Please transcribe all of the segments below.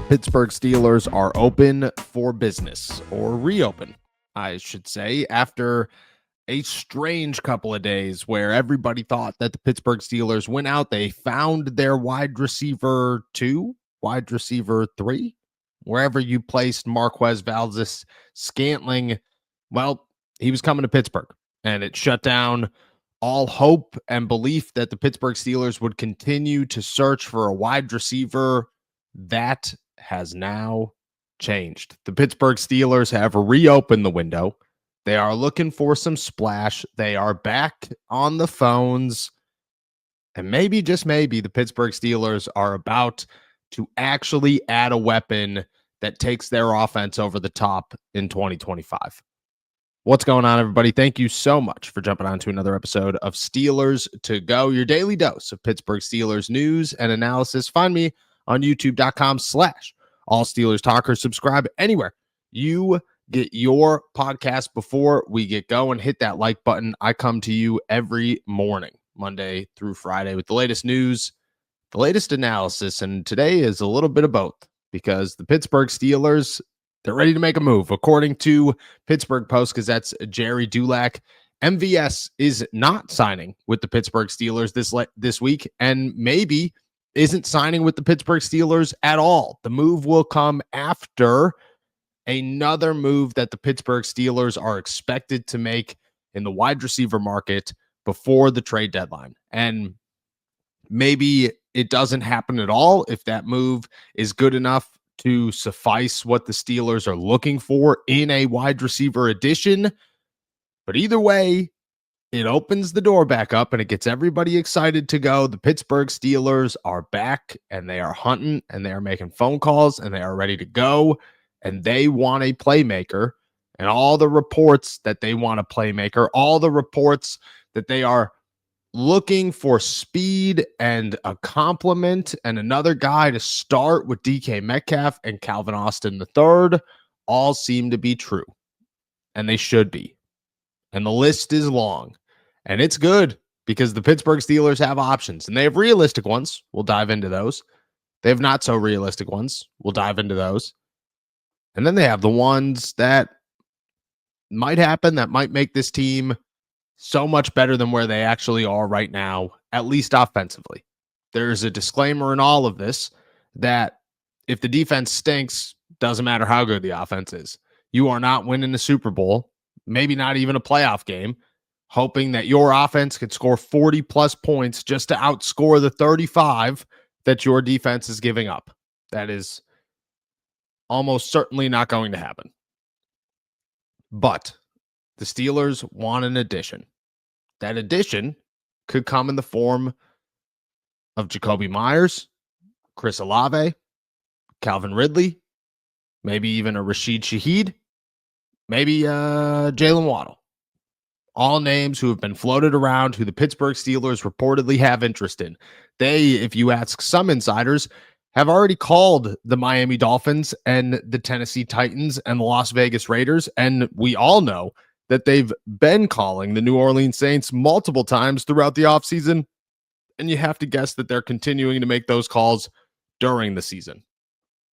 Pittsburgh Steelers are open for business, or reopen, I should say, after a strange couple of days where everybody thought that the Pittsburgh Steelers went out. They found their wide receiver 2, wide receiver 3, wherever you placed Marquez Valdes-Scantling. Well, he was coming to Pittsburgh, and it shut down all hope and belief that the Pittsburgh Steelers would continue to search for a wide receiver. That has now changed. The Pittsburgh Steelers have reopened the window. They are looking for some splash. They are back on the phones. And maybe, just maybe, the Pittsburgh Steelers are about to actually add a weapon that takes their offense over the top in 2025. What's going on, everybody? Thank you so much for jumping on to another episode of Steelers to Go, your daily dose of Pittsburgh Steelers news and analysis. Find me on youtube.com/All Steelers Talkers. Subscribe anywhere you get your podcast. Before we get going, hit that like button. I come to you every morning, Monday through Friday, with the latest news, the latest analysis, and today is a little bit of both because the Pittsburgh Steelers, they're ready to make a move. According to Pittsburgh Post-Gazette's Jerry Dulac, MVS is not signing with the Pittsburgh Steelers this week, and maybe isn't signing with the Pittsburgh Steelers at all. The move will come after another move that the Pittsburgh Steelers are expected to make in the wide receiver market before the trade deadline. And maybe it doesn't happen at all if that move is good enough to suffice what the Steelers are looking for in a wide receiver addition. But either way, it opens the door back up and it gets everybody excited to go. The Pittsburgh Steelers are back and they are hunting and they are making phone calls and they are ready to go. And they want a playmaker, and all the reports that they want a playmaker, all the reports that they are looking for speed and a complement and another guy to start with DK Metcalf and Calvin Austin III, all seem to be true. And they should be. And the list is long. And it's good because the Pittsburgh Steelers have options. And they have realistic ones. We'll dive into those. They have not so realistic ones. We'll dive into those. And then they have the ones that might happen, that might make this team so much better than where they actually are right now, at least offensively. There's a disclaimer in all of this that if the defense stinks, doesn't matter how good the offense is. You are not winning the Super Bowl, maybe not even a playoff game, hoping that your offense could score 40-plus points just to outscore the 35 that your defense is giving up. That is almost certainly not going to happen. But the Steelers want an addition. That addition could come in the form of Jacoby Myers, Chris Olave, Calvin Ridley, maybe even a Rashid Shaheed, maybe Jalen Waddle. All names who have been floated around, who the Pittsburgh Steelers reportedly have interest in. They, if you ask some insiders, have already called the Miami Dolphins and the Tennessee Titans and the Las Vegas Raiders. And we all know that they've been calling the New Orleans Saints multiple times throughout the offseason. And you have to guess that they're continuing to make those calls during the season.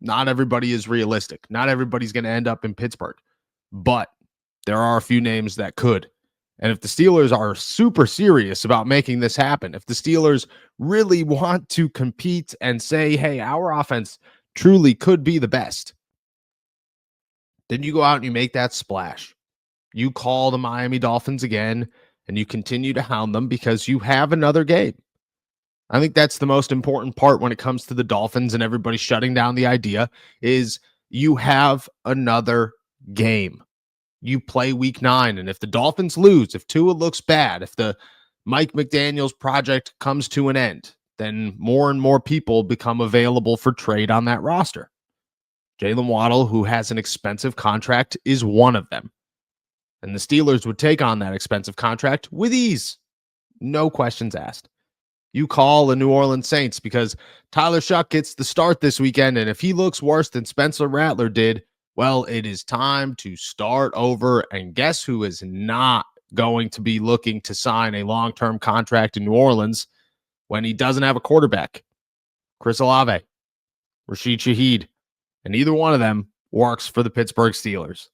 Not everybody is realistic. Not everybody's going to end up in Pittsburgh. But there are a few names that could. And if the Steelers are super serious about making this happen, if the Steelers really want to compete and say, hey, our offense truly could be the best, then you go out and you make that splash. You call the Miami Dolphins again, and you continue to hound them because you have another game. I think that's the most important part when it comes to the Dolphins and everybody shutting down the idea is you have another game. You play week 9, and if the Dolphins lose, if Tua looks bad, if the Mike McDaniels project comes to an end, then more and more people become available for trade on that roster. Jalen Waddle, who has an expensive contract, is one of them. And the Steelers would take on that expensive contract with ease. No questions asked. You call the New Orleans Saints because Tyler Shuck gets the start this weekend, and if he looks worse than Spencer Rattler did, well, it is time to start over. And guess who is not going to be looking to sign a long-term contract in New Orleans when he doesn't have a quarterback? Chris Olave, Rashid Shaheed, and either one of them works for the Pittsburgh Steelers.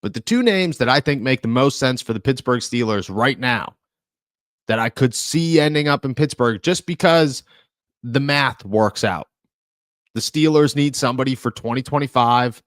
But the two names that I think make the most sense for the Pittsburgh Steelers right now that I could see ending up in Pittsburgh just because the math works out. The Steelers need somebody for 2025.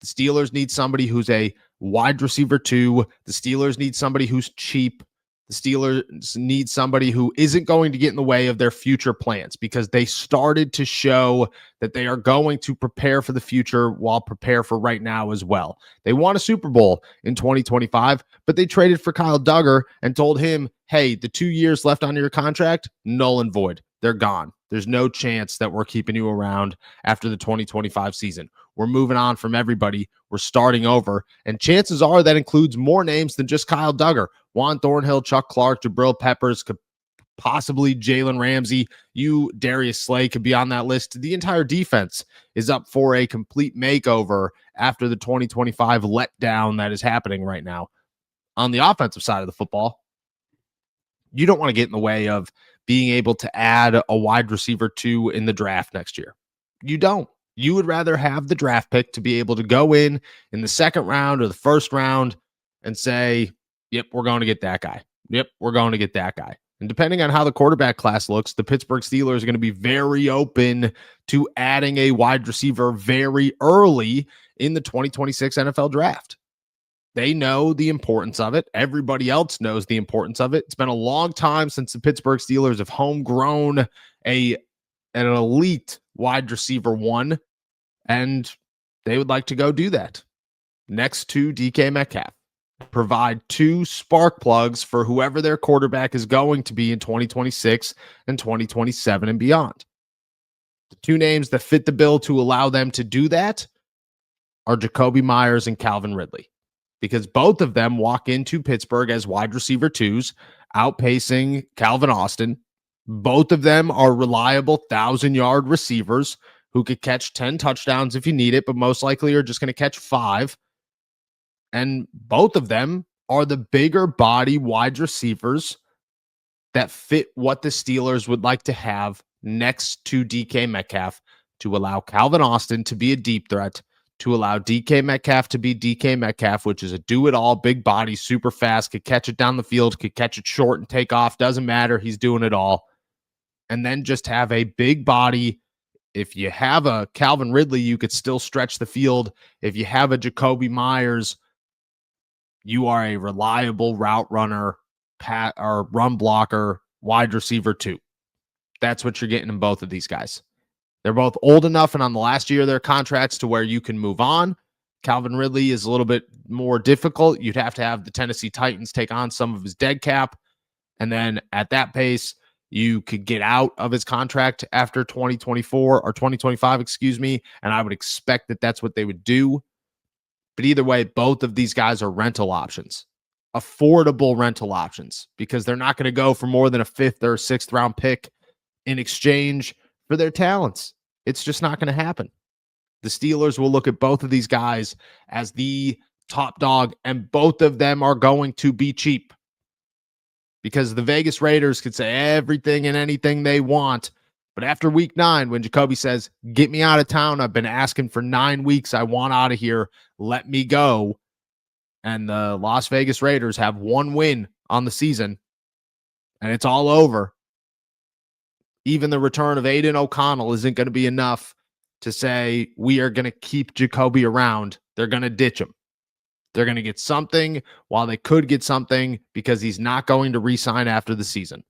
The Steelers need somebody who's a wide receiver 2. The Steelers need somebody who's cheap. The Steelers need somebody who isn't going to get in the way of their future plans because they started to show that they are going to prepare for the future while prepare for right now as well. They won a Super Bowl in 2025, but they traded for Kyle Duggar and told him, hey, the 2 years left on your contract, null and void. They're gone. There's no chance that we're keeping you around after the 2025 season. We're moving on from everybody. We're starting over. And chances are that includes more names than just Kyle Duggar. Juan Thornhill, Chuck Clark, Jabril Peppers, could possibly Jalen Ramsey. Darius Slay could be on that list. The entire defense is up for a complete makeover after the 2025 letdown that is happening right now. On the offensive side of the football, you don't want to get in the way of being able to add a wide receiver 2 in the draft next year. You don't. You would rather have the draft pick to be able to go in the second round or the first round and say, yep, we're going to get that guy. Yep, we're going to get that guy. And depending on how the quarterback class looks, the Pittsburgh Steelers are going to be very open to adding a wide receiver very early in the 2026 NFL draft. They know the importance of it. Everybody else knows the importance of it. It's been a long time since the Pittsburgh Steelers have homegrown an elite wide receiver 1, and they would like to go do that next to DK Metcalf. Provide 2 spark plugs for whoever their quarterback is going to be in 2026 and 2027 and beyond. The 2 names that fit the bill to allow them to do that are Jacoby Myers and Calvin Ridley, because both of them walk into Pittsburgh as wide receiver 2s, outpacing Calvin Austin. Both of them are reliable 1,000-yard receivers who could catch 10 touchdowns if you need it, but most likely are just going to catch 5. And both of them are the bigger body wide receivers that fit what the Steelers would like to have next to DK Metcalf to allow Calvin Austin to be a deep threat, to allow DK Metcalf to be DK Metcalf, which is a do-it-all, big body, super fast, could catch it down the field, could catch it short and take off, doesn't matter, he's doing it all. And then just have a big body. If you have a Calvin Ridley, you could still stretch the field. If you have a Jacoby Myers, you are a reliable route runner, or run blocker, wide receiver 2. That's what you're getting in both of these guys. They're both old enough and on the last year of their contracts to where you can move on. Calvin Ridley is a little bit more difficult. You'd have to have the Tennessee Titans take on some of his dead cap. And then at that pace, you could get out of his contract after 2024 or 2025, and I would expect that that's what they would do. But either way, both of these guys are rental options, affordable rental options, because they're not going to go for more than a 5th or 6th round pick in exchange for their talents. It's just not going to happen. The Steelers will look at both of these guys as the top dog, and both of them are going to be cheap, because the Vegas Raiders could say everything and anything they want. But after week 9, when Jacoby says, get me out of town, I've been asking for 9 weeks, I want out of here, let me go. And the Las Vegas Raiders have 1 win on the season, and it's all over. Even the return of Aiden O'Connell isn't going to be enough to say we are going to keep Jacoby around. They're going to ditch him. They're going to get something while they could get something, because he's not going to re-sign after the season.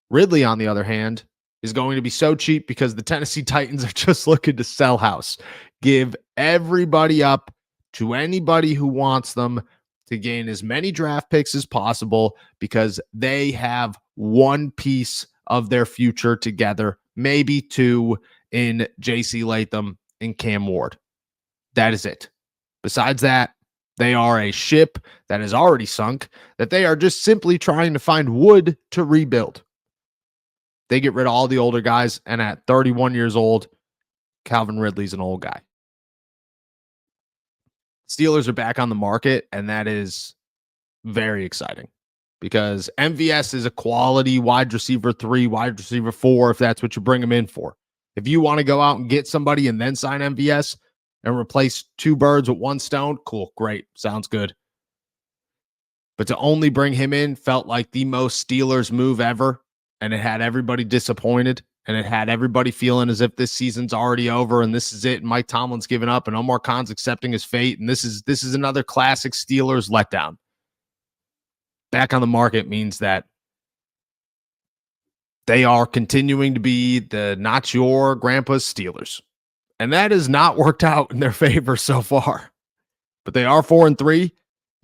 Ridley, on the other hand, is going to be so cheap because the Tennessee Titans are just looking to sell house. Give everybody up to anybody who wants them to gain as many draft picks as possible, because they have one piece of their future together, maybe 2, in J.C. Latham and Cam Ward. That is it. Besides that, they are a ship that is already sunk, that they are just simply trying to find wood to rebuild. They get rid of all the older guys, and at 31 years old, Calvin Ridley's an old guy. Steelers are back on the market, and that is very exciting, because MVS is a quality wide receiver 3, wide receiver 4, if that's what you bring him in for. If you want to go out and get somebody and then sign MVS and replace two birds with one stone, cool, great, sounds good. But to only bring him in felt like the most Steelers move ever, and it had everybody disappointed, and it had everybody feeling as if this season's already over and this is it, and Mike Tomlin's given up, and Omar Khan's accepting his fate, and this is another classic Steelers letdown. Back on the market means that they are continuing to be the not your grandpa's Steelers. And that has not worked out in their favor so far. But they are 4-3.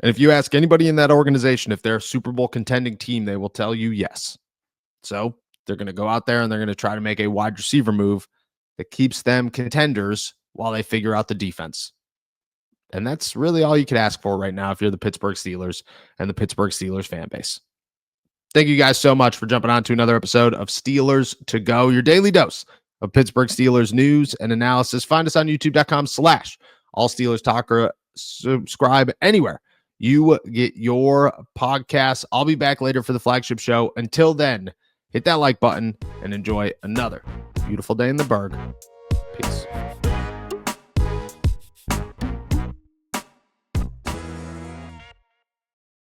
And if you ask anybody in that organization if they're a Super Bowl contending team, they will tell you yes. So they're going to go out there and they're going to try to make a wide receiver move that keeps them contenders while they figure out the defense. And that's really all you can ask for right now if you're the Pittsburgh Steelers and the Pittsburgh Steelers fan base. Thank you guys so much for jumping on to another episode of Steelers to Go, your daily dose of Pittsburgh Steelers news and analysis. Find us on youtube.com/All Steelers Talker. Subscribe anywhere you get your podcasts. I'll be back later for the flagship show. Until then, hit that like button and enjoy another beautiful day in the Berg. Peace.